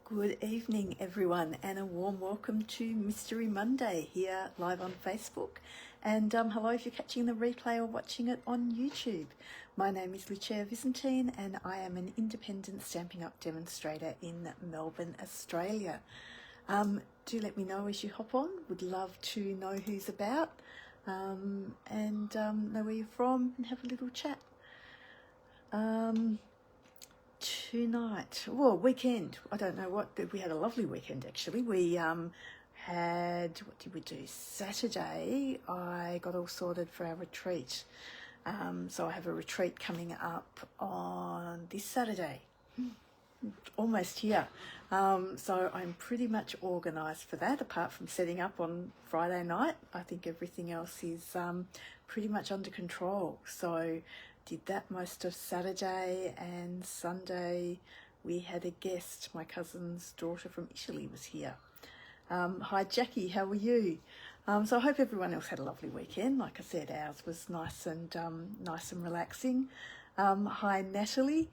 Good evening everyone, and a warm welcome to Mystery Monday here live on Facebook, and hello if you're catching the replay or watching it on YouTube. My name is Lucia Visentin and I am an independent Stampin' Up demonstrator in Melbourne, Australia. Do let me know as you hop on. Would love to know who's about and know where you're from and have a little chat. Tonight, well, weekend, I don't know what, we had a lovely weekend actually. We had, what did we do? Saturday, I got all sorted for our retreat. So I have a retreat coming up on this Saturday, almost here. So I'm pretty much organised for that, apart from setting up on Friday night. I think everything else is pretty much under control. So did that most of Saturday, and Sunday we had a guest. My cousin's daughter from Italy was here. Hi Jackie, how are you? So I hope everyone else had a lovely weekend. Like I said, ours was nice and relaxing. Hi Natalie.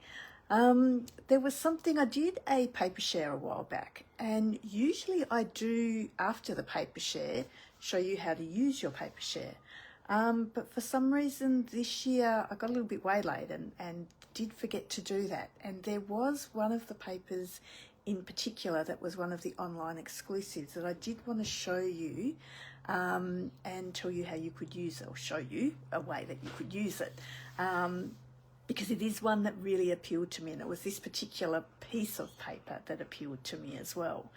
There was something, I did a paper share a while back, and usually I do, after the paper share, show you how to use your paper share. But for some reason this year I got a little bit waylaid and did forget to do that. And there was one of the papers in particular that was one of the online exclusives that I did want to show you and tell you how you could use it, or show you a way that you could use it. Because it is one that really appealed to me, and it was this particular piece of paper that appealed to me as well.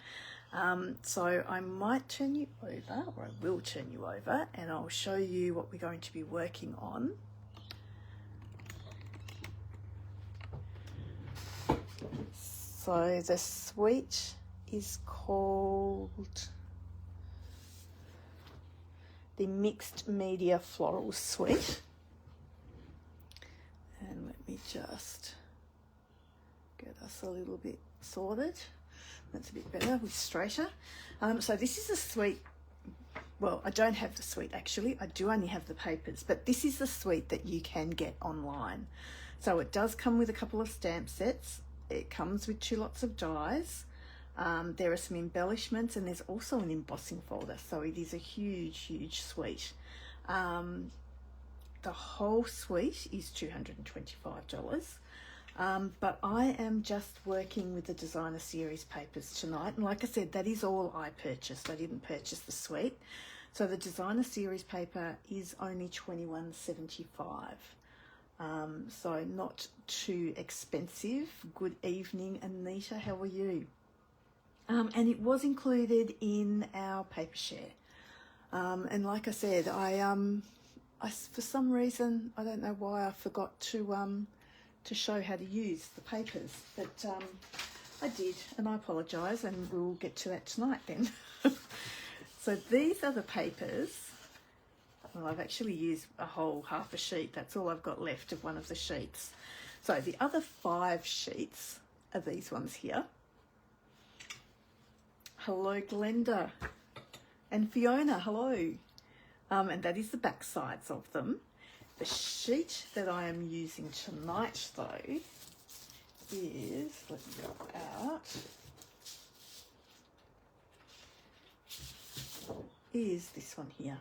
So I might turn you over, or I will turn you over, and I'll show you what we're going to be working on. So the suite is called the Mixed Media Floral suite. And let me just get us a little bit sorted. That's a bit better with straighter. So this is a suite. Well, I don't have the suite actually. I do only have the papers, but this is the suite that you can get online. So it does come with a couple of stamp sets. It comes with 2 lots of dies. There are some embellishments, and there's also an embossing folder. So it is a huge suite. The whole suite is $225. But I am just working with the designer series papers tonight, and like I said, that is all I purchased. I didn't purchase the suite. So the designer series paper is only $21.75. So not too expensive. Good evening, Anita, how are you? And it was included in our paper share. And like I said, I for some reason, I don't know why, I forgot to show how to use the papers, but I did, and I apologise, and we'll get to that tonight then. So these are the papers. Well, I've actually used a whole half a sheet. That's all I've got left of one of the sheets. So the other 5 sheets are these ones here. Hello Glenda and Fiona, hello. And that is the back sides of them. The sheet that I am using tonight though is, let me go out, is this one here.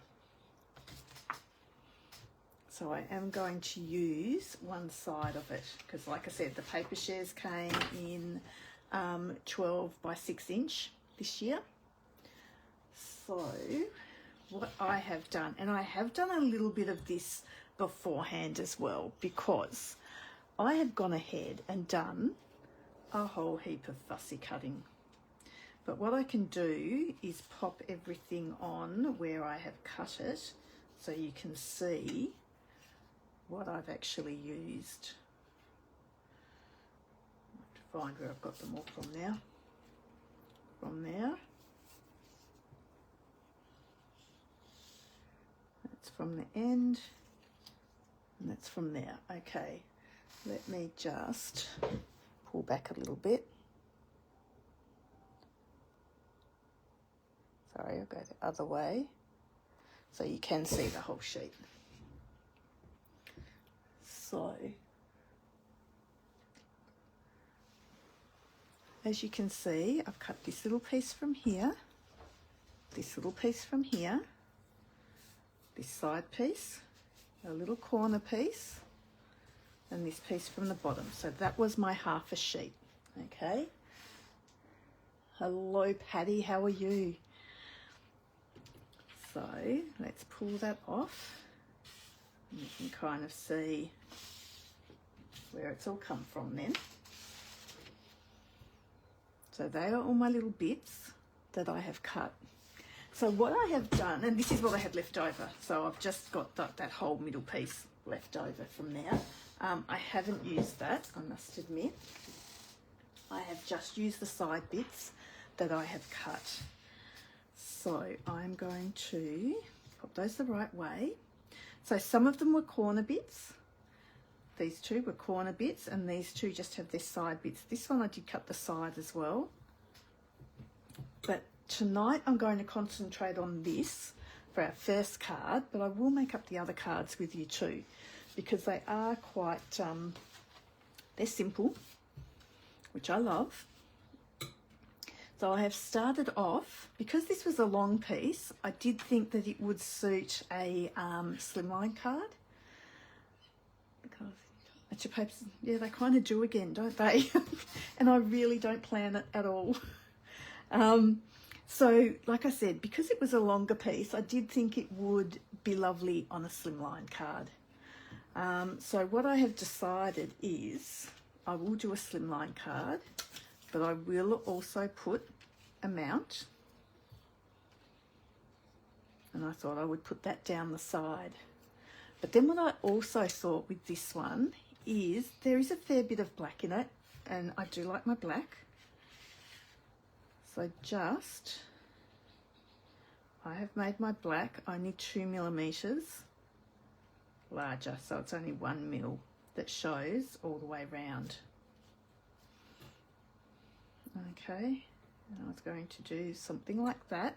So I am going to use one side of it because, like I said, the paper shares came in 12 by 6 inch this year. So what I have done, and I have done a little bit of this beforehand as well, because I have gone ahead and done a whole heap of fussy cutting. But what I can do is pop everything on where I have cut it so you can see what I've actually used. I have to find where I've got them all from now. From there. That's from the end. And that's from there. Okay, let me just pull back a little bit. Sorry, I'll go the other way so you can see the whole sheet. So as you can see, I've cut this little piece from here, this little piece from here, this side piece, a little corner piece, and this piece from the bottom. So that was my half a sheet. Okay. Hello, Patty, how are you? So let's pull that off. And you can kind of see where it's all come from then. So they are all my little bits that I have cut. So what I have done, and this is what I had left over, so I've just got that whole middle piece left over from there. I haven't used that, I must admit. I have just used the side bits that I have cut. So I'm going to pop those the right way. So some of them were corner bits. These two were corner bits, and these two just have their side bits. This one I did cut the side as well. But tonight I'm going to concentrate on this for our first card, but I will make up the other cards with you too, because they are quite, they're simple, which I love. So I have started off, because this was a long piece, I did think that it would suit a slimline card. Because your papers, yeah, they kind of do again, don't they? And I really don't plan it at all. So like I said, because it was a longer piece, I did think it would be lovely on a slimline card. So what I have decided is I will do a slimline card, but I will also put a mount, and I thought I would put that down the side. But then what I also thought with this one is there is a fair bit of black in it, and I do like my black. So I have made my black only 2 millimeters larger, so it's only 1 mil that shows all the way round. Okay, and I was going to do something like that.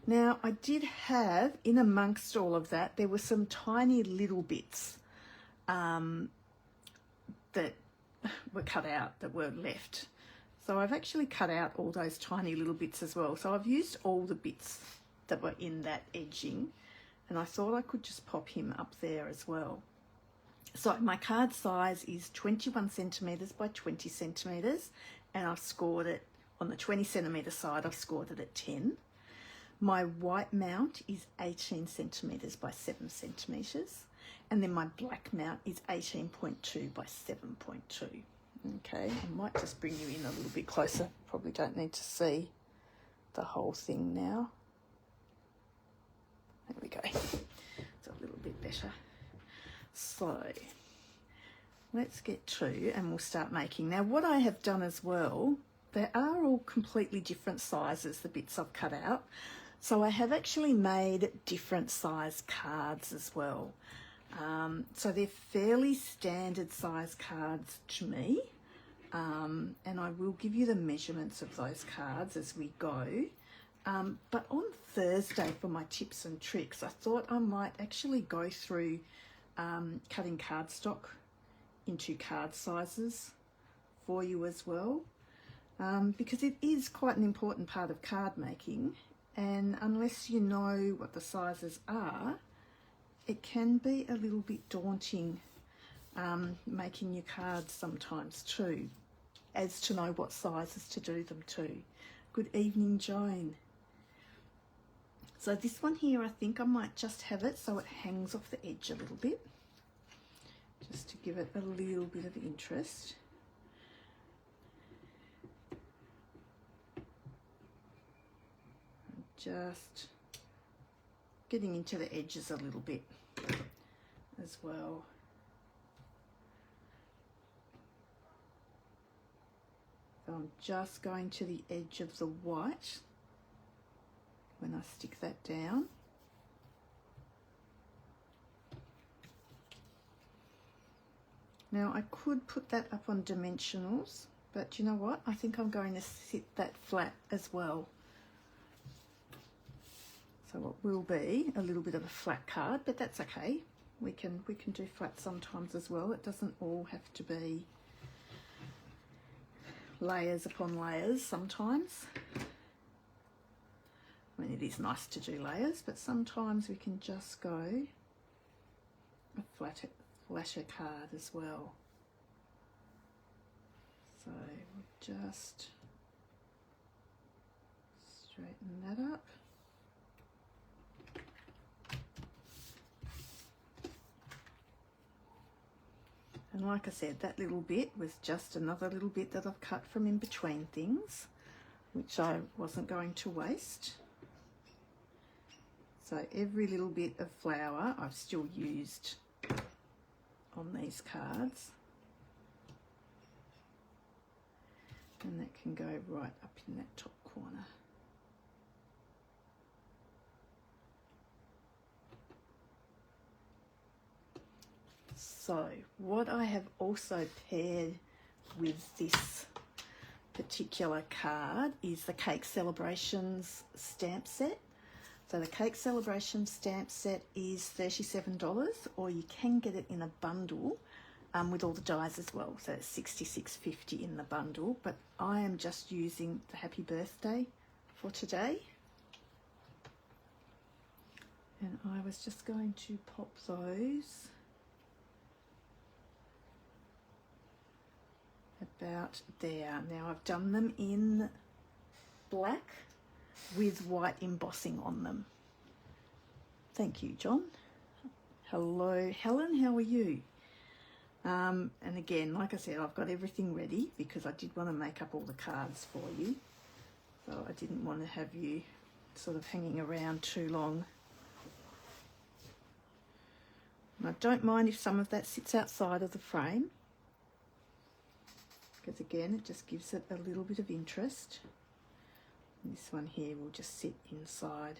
Now I did have, in amongst all of that, there were some tiny little bits that were cut out, that were left. So I've actually cut out all those tiny little bits as well. So I've used all the bits that were in that edging, and I thought I could just pop him up there as well. So my card size is 21 centimetres by 20 centimetres, and I've scored it on the 20 centimetre side, I've scored it at 10. My white mount is 18 centimetres by 7 centimetres, and then my black mount is 18.2 by 7.2. Okay, I might just bring you in a little bit closer. Probably don't need to see the whole thing now. There we go. It's a little bit better. So let's get to, and we'll start making. Now what I have done as well, they are all completely different sizes, the bits I've cut out. So I have actually made different size cards as well. So they're fairly standard size cards to me. And I will give you the measurements of those cards as we go. But on Thursday for my tips and tricks, I thought I might actually go through cutting cardstock into card sizes for you as well. Because it is quite an important part of card making, and unless you know what the sizes are, it can be a little bit daunting making your cards sometimes too, as to know what sizes to do them to. Good evening, Joan. So this one here, I think I might just have it so it hangs off the edge a little bit, just to give it a little bit of interest. Just getting into the edges a little bit as well. So I'm just going to the edge of the white when I stick that down. Now I could put that up on dimensionals, but you know what? I think I'm going to sit that flat as well. So it will be a little bit of a flat card, but that's okay. We can do flat sometimes as well. It doesn't all have to be layers upon layers sometimes. I mean, it is nice to do layers, but sometimes we can just go a flatter card as well. So we'll just straighten that up. And like I said, that little bit was just another little bit that I've cut from in between things, which I wasn't going to waste. So every little bit of flower I've still used on these cards. And that can go right up in that top corner. So what I have also paired with this particular card is the Cake Celebrations stamp set. So the Cake Celebration stamp set is $37, or you can get it in a bundle with all the dies as well. So it's $66.50 in the bundle, but I am just using the Happy Birthday for today. And I was just going to pop those about there. Now I've done them in black with white embossing on them. Thank you, John. Hello, Helen, how are you? And again, like I said, I've got everything ready because I did want to make up all the cards for you. So I didn't want to have you sort of hanging around too long. And I don't mind if some of that sits outside of the frame, because again, it just gives it a little bit of interest. And this one here will just sit inside.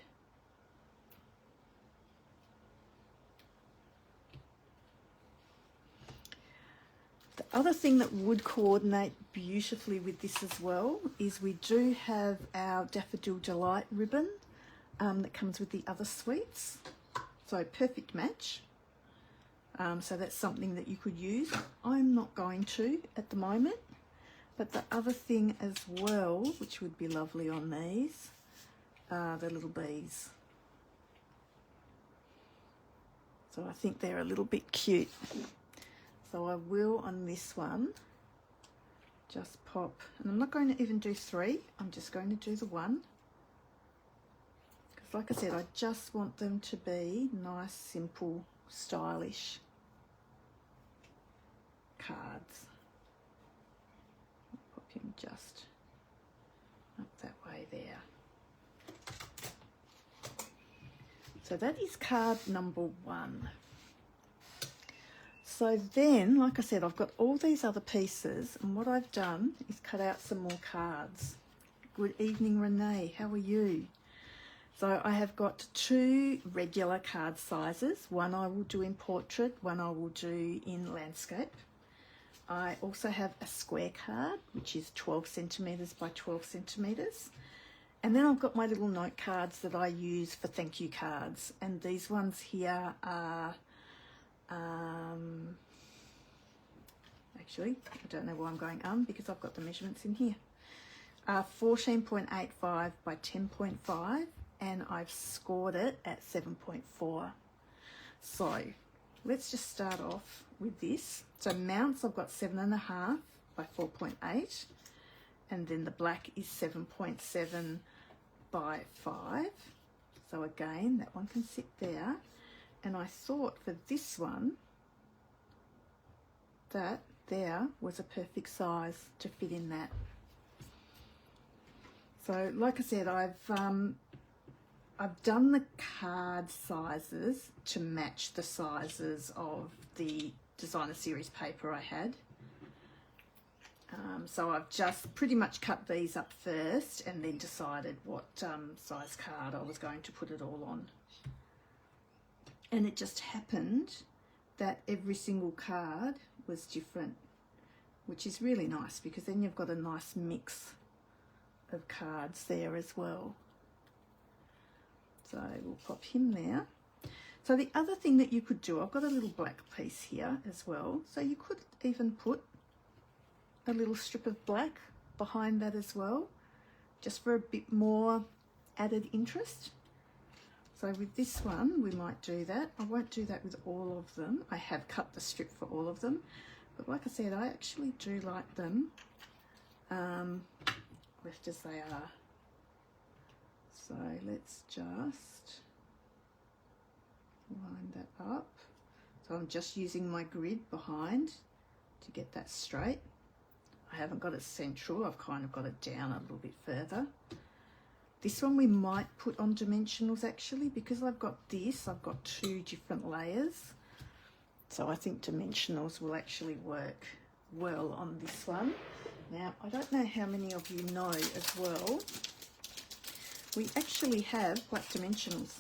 The other thing that would coordinate beautifully with this as well is we do have our Daffodil Delight ribbon that comes with the other sweets. So perfect match. So that's something that you could use. I'm not going to at the moment. But the other thing as well, which would be lovely on these, are the little bees. So I think they're a little bit cute. So I will on this one just pop, and I'm not going to even do 3, I'm just going to do the 1. Because like I said, I just want them to be nice, simple, stylish cards. Him just up that way there. So that is card number 1. So then, like I said, I've got all these other pieces, and what I've done is cut out some more cards. Good evening, Renee, how are you? So I have got 2 regular card sizes. One I will do in portrait, one I will do in landscape. I also have a square card, which is 12 centimetres by 12 centimetres. And then I've got my little note cards that I use for thank you cards. And these ones here are, actually, I don't know why I'm going because I've got the measurements in here. 14.85 by 10.5, and I've scored it at 7.4. So let's just start off with this. So mounts, I've got 7.5 by 4.8, and then the black is 7.7 by 5. So again, that one can sit there. And I thought for this one that there was a perfect size to fit in that. So like I said, I've done the card sizes to match the sizes of the designer series paper I had. So I've just pretty much cut these up first and then decided what size card I was going to put it all on. And it just happened that every single card was different, which is really nice because then you've got a nice mix of cards there as well. So we'll pop him there. So the other thing that you could do, I've got a little black piece here as well. So you could even put a little strip of black behind that as well, just for a bit more added interest. So with this one, we might do that. I won't do that with all of them. I have cut the strip for all of them, but like I said, I actually do like them left as they are. So let's just line that up. So I'm just using my grid behind to get that straight. I haven't got it central, I've kind of got it down a little bit further. This one we might put on dimensionals actually, because I've got this, I've got two different layers. So I think dimensionals will actually work well on this one. Now, I don't know how many of you know as well, we actually have black dimensionals.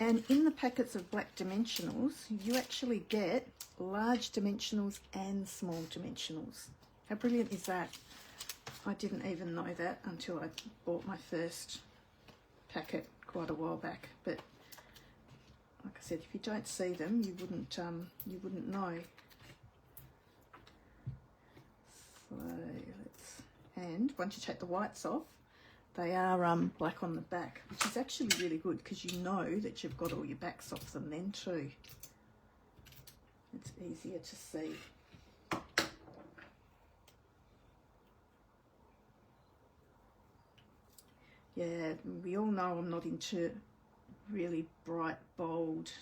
And in the packets of black dimensionals, you actually get large dimensionals and small dimensionals. How brilliant is that? I didn't even know that until I bought my first packet quite a while back. But like I said, if you don't see them, you wouldn't know. So and once you take the whites off, they are black on the back, which is actually really good because you know that you've got all your backs off them then too. It's easier to see. Yeah, we all know I'm not into really bright, bold,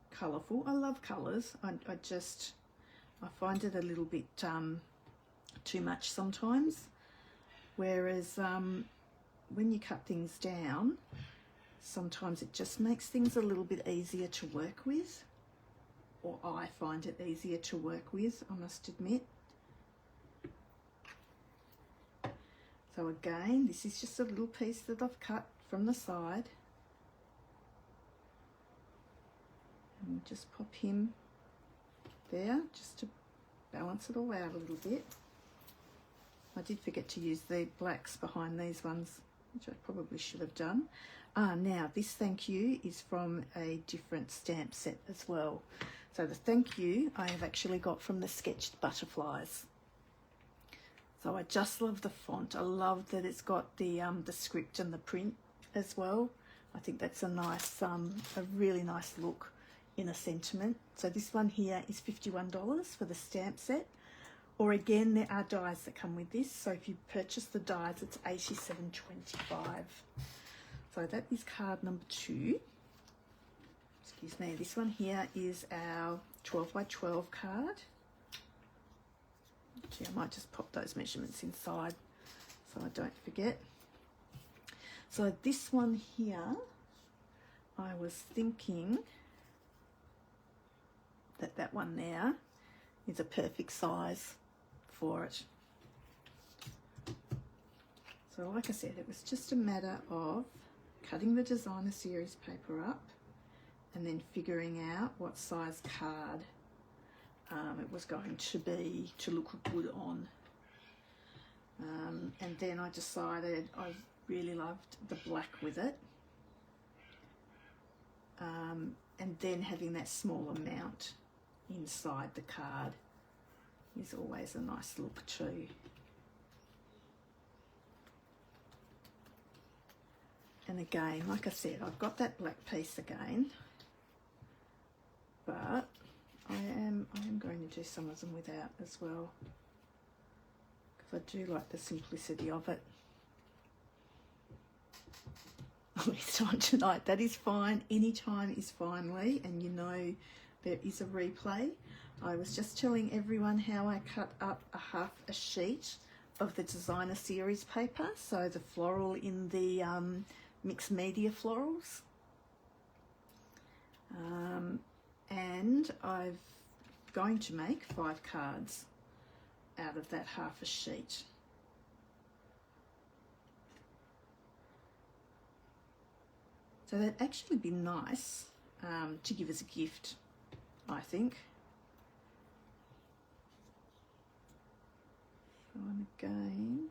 colourful. I love colours. I find it a little bit too much sometimes. Whereas when you cut things down, sometimes it just makes things a little bit easier to work with. Or I find it easier to work with, I must admit. So again, this is just a little piece that I've cut from the side. And we'll just pop him there, just to balance it all out a little bit. I did forget to use the blacks behind these ones, which I probably should have done. Now this thank you is from a different stamp set as well. So the thank you I have actually got from the Sketched Butterflies. So I just love the font. I love that it's got the script and the print as well. I think that's a nice, a really nice look in a sentiment. So this one here is $51 for the stamp set. Or again, there are dies that come with this. So if you purchase the dies, it's $87.25. So that is card number 2. Excuse me. This one here is our 12 by 12 card. Actually, I might just pop those measurements inside so I don't forget. So this one here, I was thinking that that one there is a perfect size for it. So like I said, it was just a matter of cutting the designer series paper up and then figuring out what size card it was going to be to look good on. And then I decided I really loved the black with it. And then having that small amount inside the card is always a nice look too. And again, like I said, I've got that black piece again, but I am going to do some of them without as well, because I do like the simplicity of it. It's time tonight. That is fine. Any time is fine, Lee, and you know there is a replay. I was just telling everyone how I cut up half a sheet of the designer series paper, so the floral in the Mixed Media Florals. And I'm going to make 5 cards out of that half a sheet. So that'd actually be nice to give as a gift, I think. And again,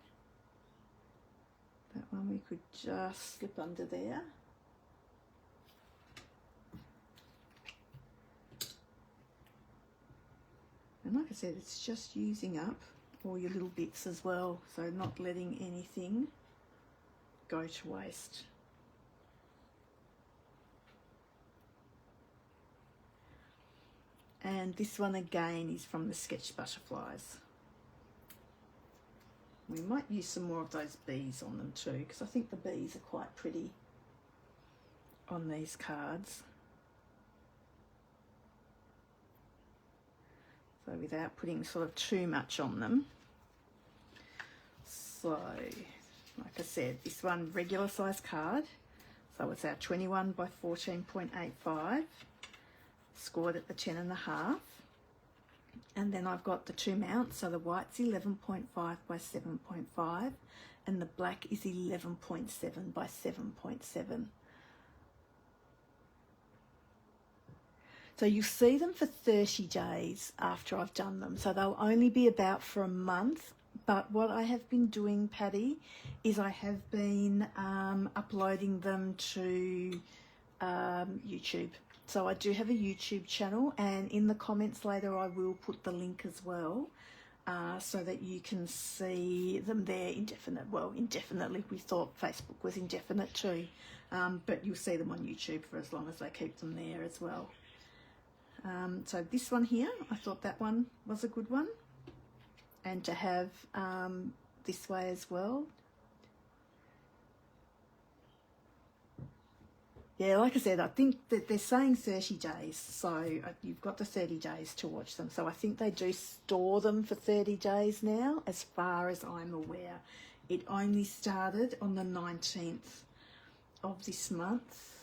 that one we could just slip under there. And like I said, it's just using up all your little bits as well, so not letting anything go to waste. And this one again is from the Sketch Butterflies. We might use some more of those bees on them too, because I think the bees are quite pretty on these cards. So without putting sort of too much on them. So, like I said, this one regular size card. So it's our 21 by 14.85, scored at the 10.5. And then I've got the two mounts, so the white's 11.5 by 7.5 and the black is 11.7 by 7.7. So you'll see them for 30 days after I've done them. So they'll only be about for a month. But what I have been doing, Patty, is I have been uploading them to YouTube. So I do have a YouTube channel, and in the comments later I will put the link as well, so that you can see them there indefinitely. We thought Facebook was indefinite too, but you'll see them on YouTube for as long as they keep them there as well. So this one here, I thought that one was a good one, and to have this way as well. Yeah, like I said, I think that they're saying 30 days, so you've got the 30 days to watch them. So I think they do store them for 30 days now, as far as I'm aware. It only started on the 19th of this month.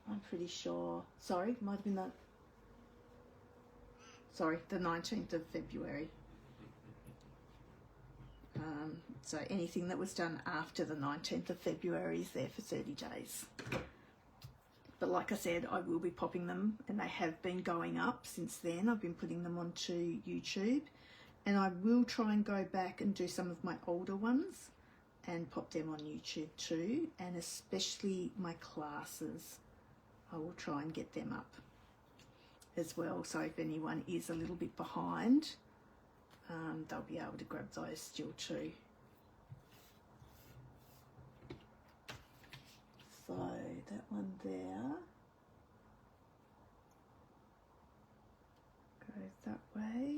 I'm pretty sure. Sorry, might have been that. Sorry, the 19th of February. So anything that was done after the 19th of February is there for 30 days. But like I said, I will be popping them, and they have been going up since then. I've been putting them onto YouTube, and I will try and go back and do some of my older ones and pop them on YouTube too, and especially my classes. I will try and get them up as well, so if anyone is a little bit behind, they'll be able to grab those still too. So that one there goes that way.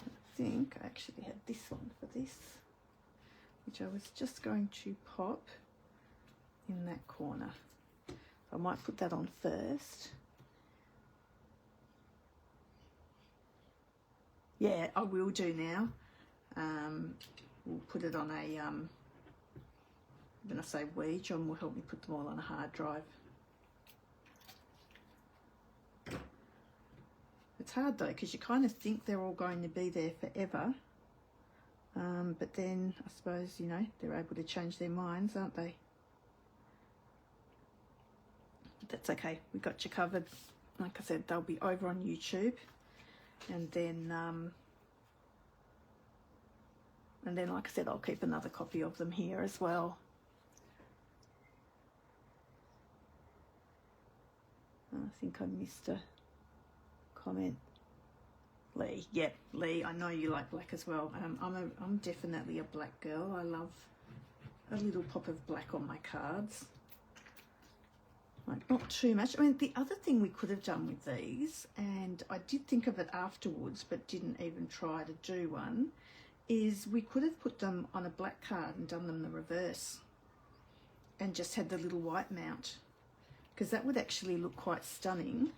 I think I actually had this one for this, which I was just going to pop in that corner. I might put that on first. Yeah, I will do now. We'll put it on a, when I say we, John will help me put them all on a hard drive. It's hard though, because you kind of think they're all going to be there forever. But then I suppose, you know, they're able to change their minds, aren't they? But that's okay, we got you covered. Like I said, they'll be over on YouTube, and then like I said, I'll keep another copy of them here as well. I think I missed a comment. Lee, yep, Lee, I know you like black as well. I'm definitely a black girl. I love a little pop of black on my cards. Like, not too much. I mean, the other thing we could have done with these, and I did think of it afterwards but didn't even try to do one, is we could have put them on a black card and done them the reverse and just had the little white mount, because that would actually look quite stunning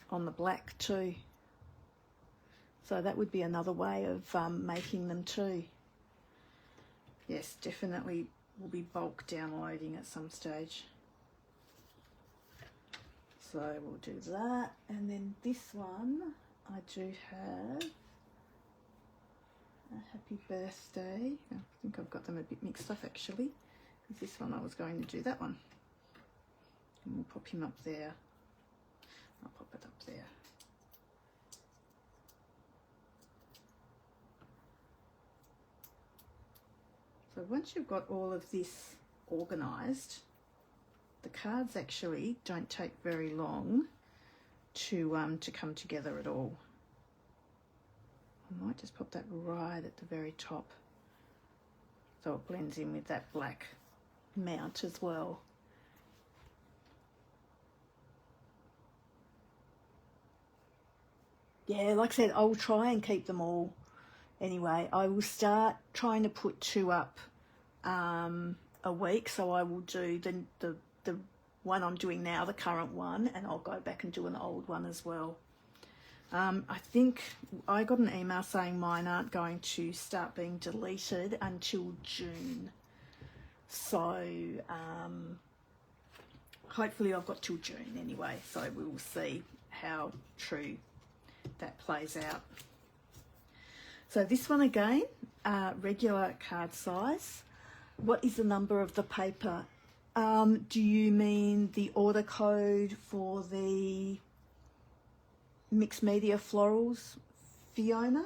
on the black too. So that would be another way of making them too. Yes, definitely will be bulk downloading at some stage. So we'll do that, and then this one I do have a happy birthday. I think I've got them a bit mixed up actually. This one I was going to do that one, and we'll pop him up there. I'll pop it up there. So once you've got all of this organised, the cards actually don't take very long to come together at all. I might just pop that right at the very top so it blends in with that black mount as well. Yeah, like I said, I'll try and keep them all. Anyway, I will start trying to put 2 up a week, so I will do the one I'm doing now, the current one, and I'll go back and do an old one as well. I think I got an email saying mine aren't going to start being deleted until June. So hopefully I've got till June anyway, so we will see how true that plays out. So this one again, regular card size. What is the number of the paper? Do you mean the order code for the Mixed Media Florals, Fiona?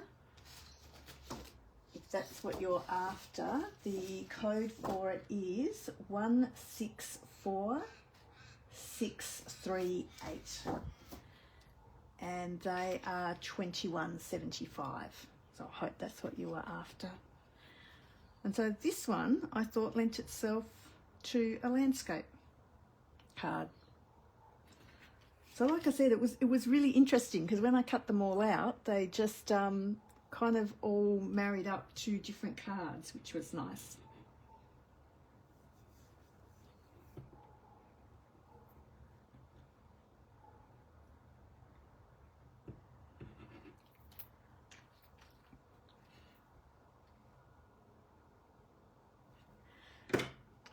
If that's what you're after, the code for it is 164638, and they are $21.75. So I hope that's what you were after. And so this one I thought lent itself to a landscape card. So like I said, it was really interesting because when I cut them all out, they just kind of all married up to different cards, which was nice.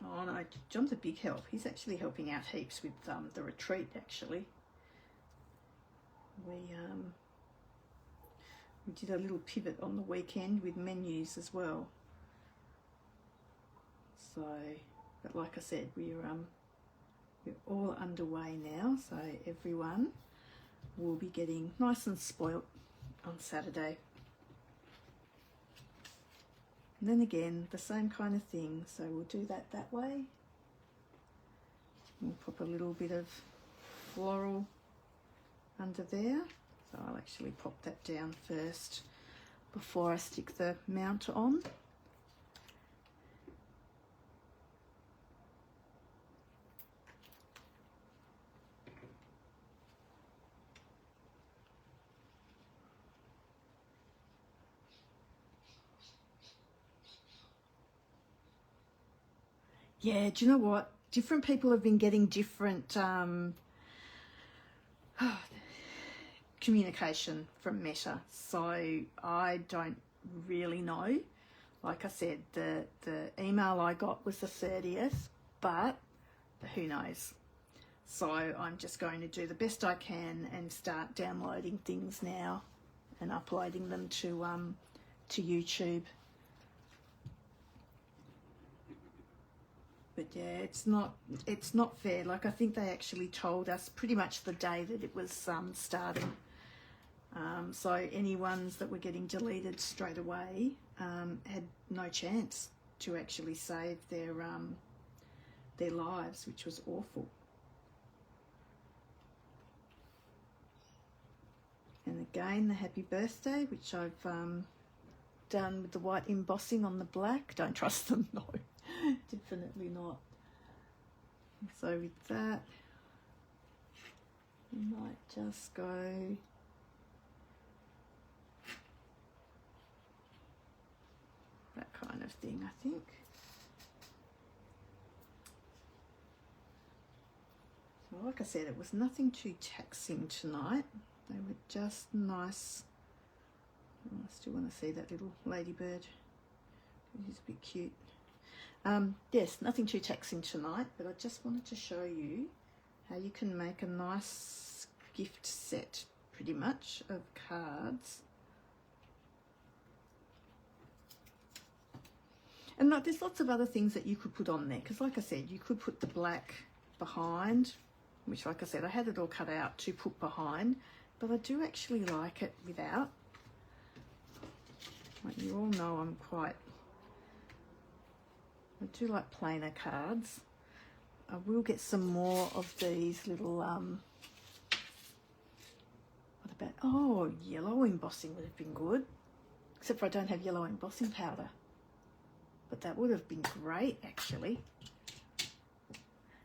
Oh no, John's a big help. He's actually helping out heaps with the retreat actually. We did a little pivot on the weekend with menus as well. So, but like I said, we're all underway now, so everyone will be getting nice and spoilt on Saturday. And then again, the same kind of thing, so we'll do that way. We'll pop a little bit of floral under there. So I'll actually pop that down first before I stick the mount on. Yeah, do you know what? Different people have been getting different communication from Meta, so I don't really know. Like I said, the email I got was the 30th, but who knows? So I'm just going to do the best I can and start downloading things now and uploading them to YouTube. But yeah, it's not fair. Like I think they actually told us pretty much the day that it was starting. So any ones that were getting deleted straight away had no chance to actually save their lives, which was awful. And again, the happy birthday, which I've done with the white embossing on the black. Don't trust them, no, definitely not. So with that, we might just go that kind of thing, I think. So like I said, it was nothing too taxing tonight. They were just nice. Oh, I still want to see that little ladybird. He's a bit cute. Yes, nothing too taxing tonight, but I just wanted to show you how you can make a nice gift set, pretty much, of cards. And like, there's lots of other things that you could put on there, because like I said, you could put the black behind, which like I said, I had it all cut out to put behind, but I do actually like it without. Like you all know, I do like plainer cards, I will get some more of these little, what about, oh, yellow embossing would have been good. Except for I don't have yellow embossing powder. But that would have been great, actually.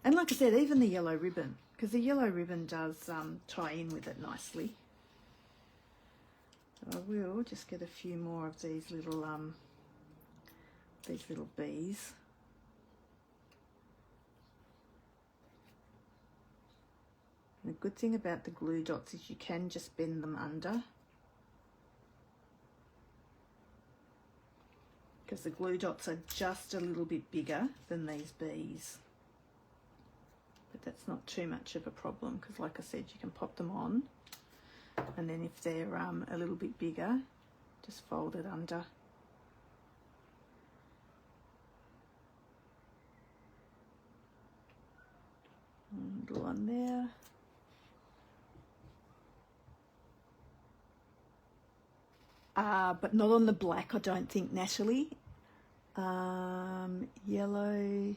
And like I said, even the yellow ribbon, because the yellow ribbon does tie in with it nicely. So I will just get a few more of these little bees. And the good thing about the glue dots is you can just bend them under. Because the glue dots are just a little bit bigger than these bees. But that's not too much of a problem because, like I said, you can pop them on, and then if they're a little bit bigger, just fold it under. And glue on there. But not on the black, I don't think, Natalie. Yellow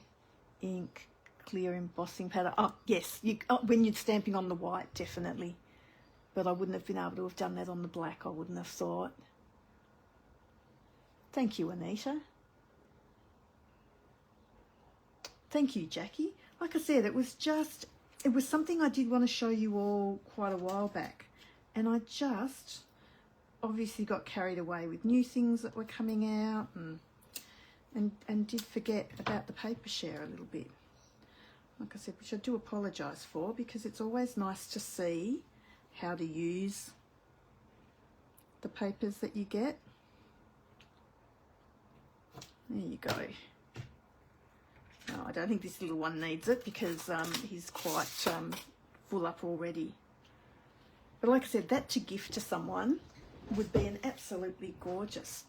ink, clear embossing powder. Oh, yes, when you're stamping on the white, definitely. But I wouldn't have been able to have done that on the black, I wouldn't have thought. Thank you, Anita. Thank you, Jackie. Like I said, it was something I did want to show you all quite a while back. And I just obviously got carried away with new things that were coming out and did forget about the paper share a little bit. Like I said, which I do apologise for, because it's always nice to see how to use the papers that you get. There you go. No, I don't think this little one needs it because he's quite full up already. But like I said, that to gift to someone would be an absolutely gorgeous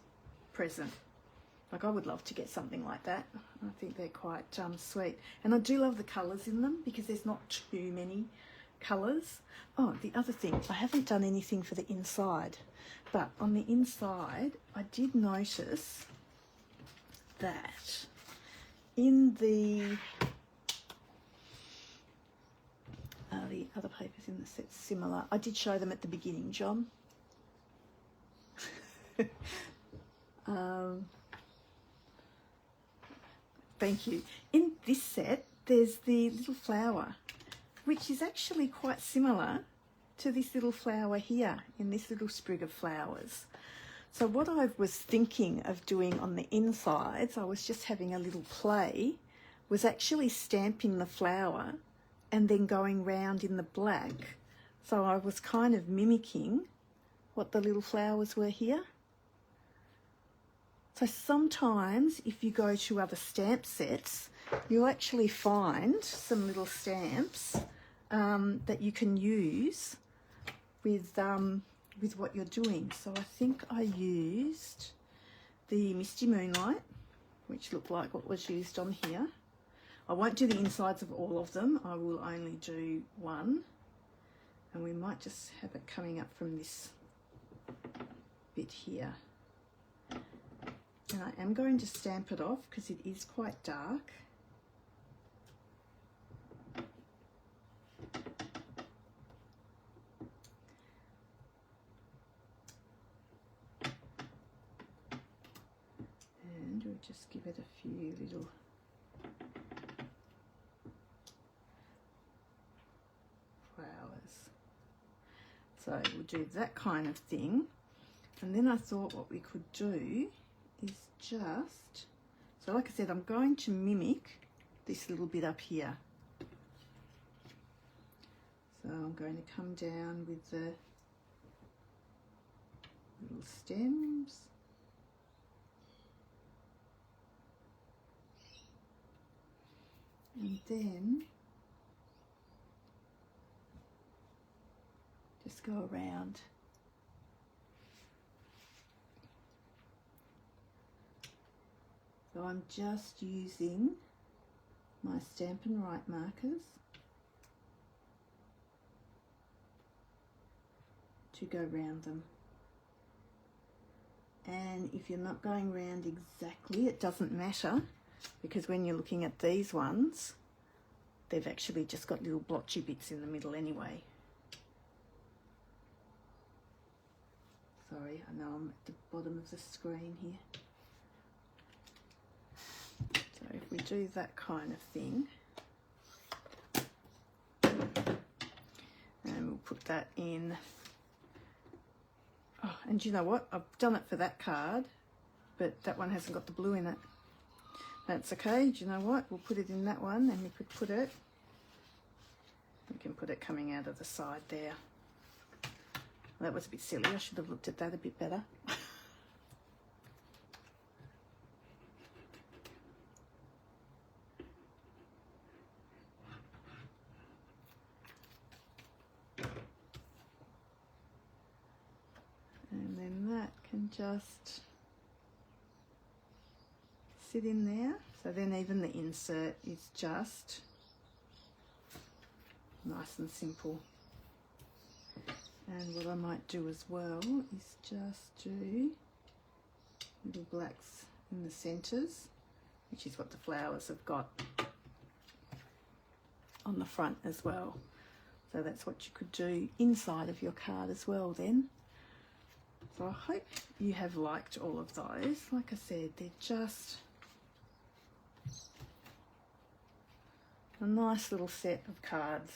present. Like, I would love to get something like that. I think they're quite sweet. And I do love the colours in them because there's not too many colours. Oh, the other thing, I haven't done anything for the inside. But on the inside, I did notice that in the other papers in the set similar. I did show them at the beginning, John. Thank you. In this set, there's the little flower, which is actually quite similar to this little flower here in this little sprig of flowers. So what I was thinking of doing on the insides, I was just having a little play, was actually stamping the flower and then going round in the black. So I was kind of mimicking what the little flowers were here. So sometimes if you go to other stamp sets, you'll actually find some little stamps that you can use with what you're doing. So I think I used the Misty Moonlight, which looked like what was used on here. I won't do the insides of all of them. I will only do one. And we might just have it coming up from this bit here. And I am going to stamp it off because it is quite dark. And we'll just give it a few little flowers. So we'll do that kind of thing. And then I thought what we could do is just, so like I said, I'm going to mimic this little bit up here. So I'm going to come down with the little stems. And then just go around. So I'm just using my Stampin' Right markers to go round them. And if you're not going round exactly, it doesn't matter, because when you're looking at these ones, they've actually just got little blotchy bits in the middle anyway. Sorry, I know I'm at the bottom of the screen here. So if we do that kind of thing, and we'll put that in. Oh, and you know what? I've done it for that card, but that one hasn't got the blue in it. That's okay. Do you know what? We'll put it in that one, and we could put it, we can put it coming out of the side there. Well, that was a bit silly. I should have looked at that a bit better. And then that can just sit in there. So then even the insert is just nice and simple. And what I might do as well is just do little blacks in the centres, which is what the flowers have got on the front as well. So that's what you could do inside of your card as well then. So I hope you have liked all of those. Like I said, they're just a nice little set of cards.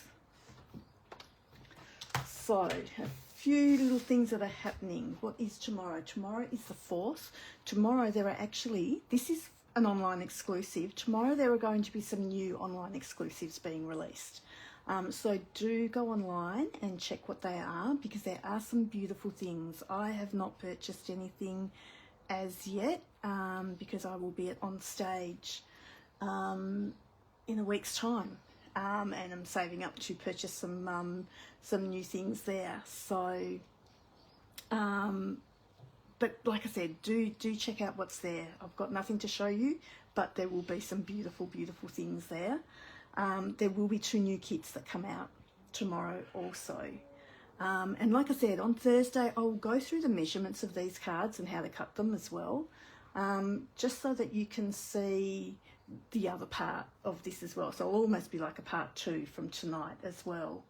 So, a few little things that are happening. What is tomorrow? Tomorrow is the 4th. Tomorrow there are actually, this is an online exclusive. Tomorrow there are going to be some new online exclusives being released. So do go online and check what they are, because there are some beautiful things. I have not purchased anything as yet, because I will be on stage in a week's time. And I'm saving up to purchase some new things there. So, but like I said, do check out what's there. I've got nothing to show you, but there will be some beautiful, beautiful things there. There will be 2 new kits that come out tomorrow also. And like I said, on Thursday, I'll go through the measurements of these cards and how to cut them as well, just so that you can see the other part of this as well. So it'll almost be like a part 2 from tonight as well.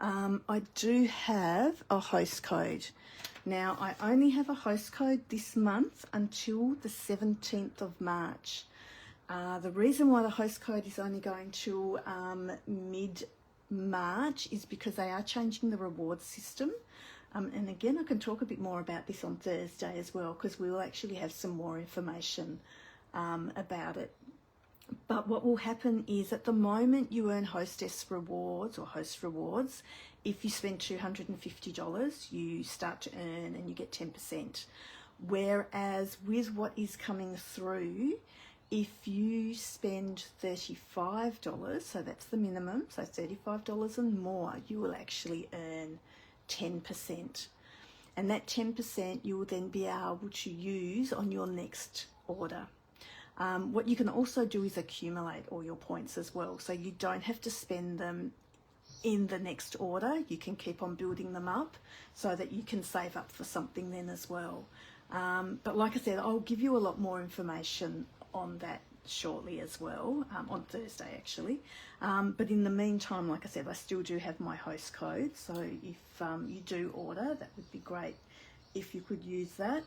I do have a host code. Now, I only have a host code this month until the 17th of March. The reason why the host code is only going till mid-March is because they are changing the reward system. And again, I can talk a bit more about this on Thursday as well, because we will actually have some more information about it. But what will happen is, at the moment you earn hostess rewards or host rewards. If you spend $250, you start to earn and you get 10%. Whereas with what is coming through, if you spend $35, so that's the minimum, so $35 and more, you will actually earn 10%. And that 10% you will then be able to use on your next order. What you can also do is accumulate all your points as well, so you don't have to spend them in the next order. You can keep on building them up so that you can save up for something then as well. But like I said, I'll give you a lot more information on that shortly as well, on Thursday actually. But in the meantime, like I said, I still do have my host code, so if you do order, that would be great if you could use that.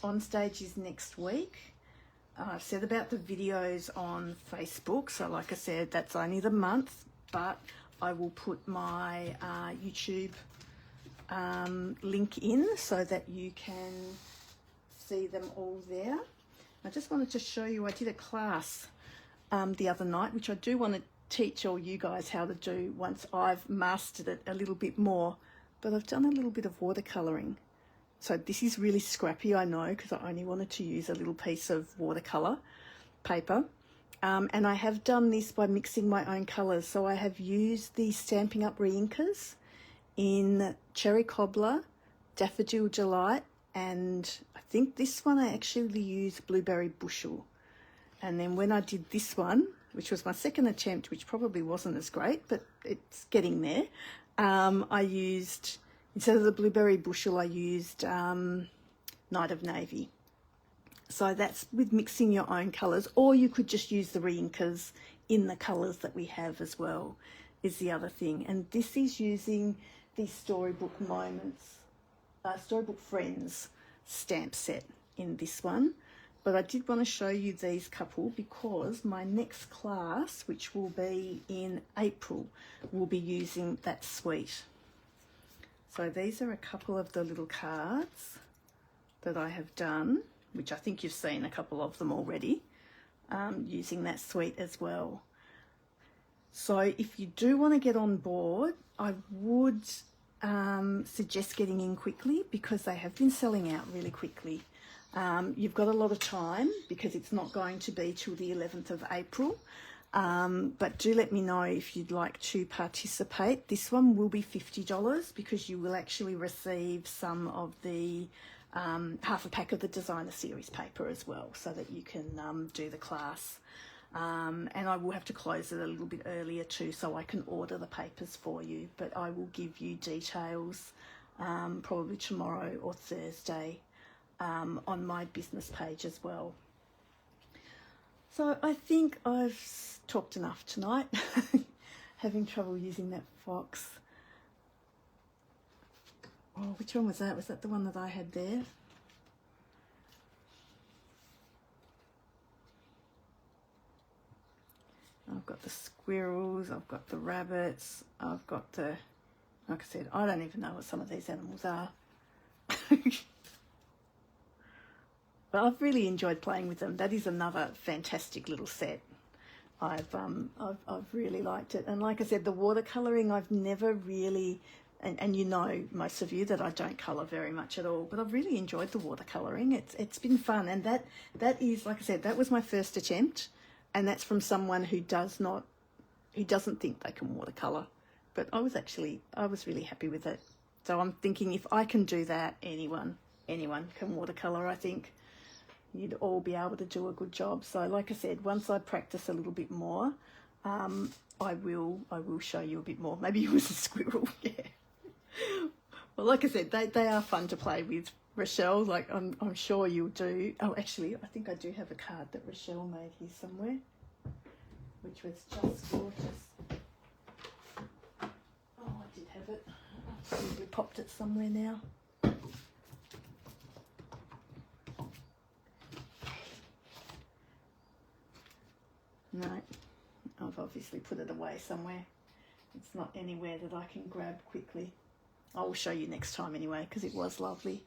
On stage is next week. I've said about the videos on Facebook, so like I said, that's only the month, but I will put my YouTube link in so that you can see them all there. I just wanted to show you, I did a class the other night, which I do want to teach all you guys how to do once I've mastered it a little bit more, but I've done a little bit of watercolouring. So this is really scrappy, I know, because I only wanted to use a little piece of watercolour paper. And I have done this by mixing my own colours. So I have used the Stampin Up reinkers in Cherry Cobbler, Daffodil Delight, and I think this one I actually used Blueberry Bushel. And then when I did this one, which was my second attempt, which probably wasn't as great, but it's getting there, I used, instead of the Blueberry Bushel, I used Night of Navy. So that's with mixing your own colours, or you could just use the reinkers in the colours that we have as well is the other thing. And this is using the Storybook Friends stamp set in this one. But I did want to show you these couple because my next class, which will be in April, will be using that suite. So these are a couple of the little cards that I have done, which I think you've seen a couple of them already, using that suite as well. So if you do want to get on board, I would suggest getting in quickly because they have been selling out really quickly. You've got a lot of time because it's not going to be till the 11th of April. But do let me know if you'd like to participate. This one will be $50 because you will actually receive some of the half a pack of the designer series paper as well, so that you can do the class. And I will have to close it a little bit earlier too, so I can order the papers for you. But I will give you details probably tomorrow or Thursday on my business page as well. So I think I've talked enough tonight. Having trouble using that fox. Oh, which one was that? Was that the one that I had there? I've got the squirrels, I've got the rabbits, I've got the, like I said, I don't even know what some of these animals are. But I've really enjoyed playing with them. That is another fantastic little set. I've really liked it. And like I said, the watercolouring, I've never really, and you know, most of you, that I don't colour very much at all, but I've really enjoyed the watercolouring. It's been fun. And that is, like I said, that was my first attempt. And that's from someone who doesn't think they can watercolour. But I was really happy with it. So I'm thinking if I can do that, anyone can watercolour, I think. You'd all be able to do a good job. So like I said, once I practice a little bit more, I will show you a bit more. Maybe it was a squirrel, yeah. Well, like I said, they are fun to play with. Rochelle, like I'm sure you'll do. Oh, actually, I think I do have a card that Rochelle made here somewhere, which was just gorgeous. Oh, I did have it. I probably popped it somewhere now. No, I've obviously put it away somewhere. It's not anywhere that I can grab quickly. I will show you next time anyway, because it was lovely.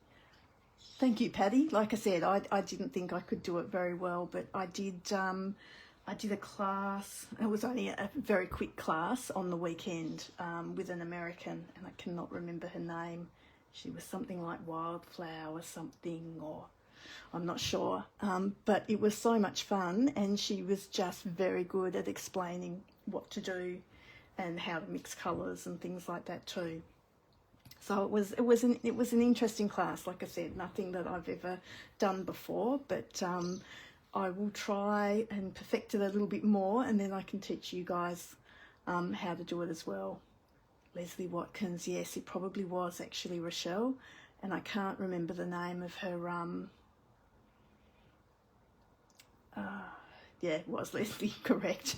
Thank you, Patty. Like I said, I didn't think I could do it very well, but I did a class. It was only a very quick class on the weekend with an American, and I cannot remember her name. She was something like Wildflower something, or I'm not sure. But it was so much fun, and she was just very good at explaining what to do and how to mix colours and things like that too. So it was an interesting class. Like I said, nothing that I've ever done before, but I will try and perfect it a little bit more, and then I can teach you guys how to do it as well. Leslie Watkins, yes, it probably was actually Rochelle, and I can't remember the name of her. Yeah, it was Leslie, correct.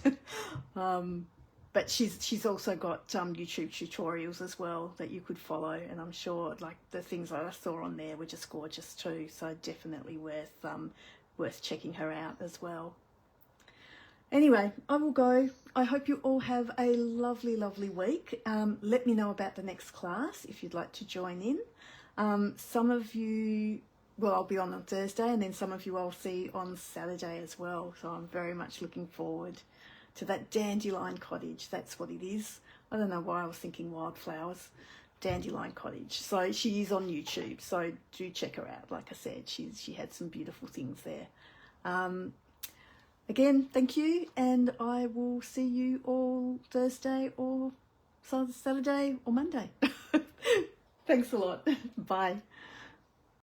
But she's also got YouTube tutorials as well that you could follow, and I'm sure like the things that I saw on there were just gorgeous too. So definitely worth checking her out as well. Anyway, I will go. I hope you all have a lovely, lovely week. Let me know about the next class if you'd like to join in. Some of you, well, I'll be on Thursday, and then some of you I'll see on Saturday as well. So I'm very much looking forward to that Dandelion Cottage. That's what it is. I don't know why I was thinking wildflowers. Dandelion Cottage. So she is on YouTube, so do check her out. Like I said, she had some beautiful things there. Again, thank you, and I will see you all Thursday or Saturday or Monday. Thanks a lot. Bye.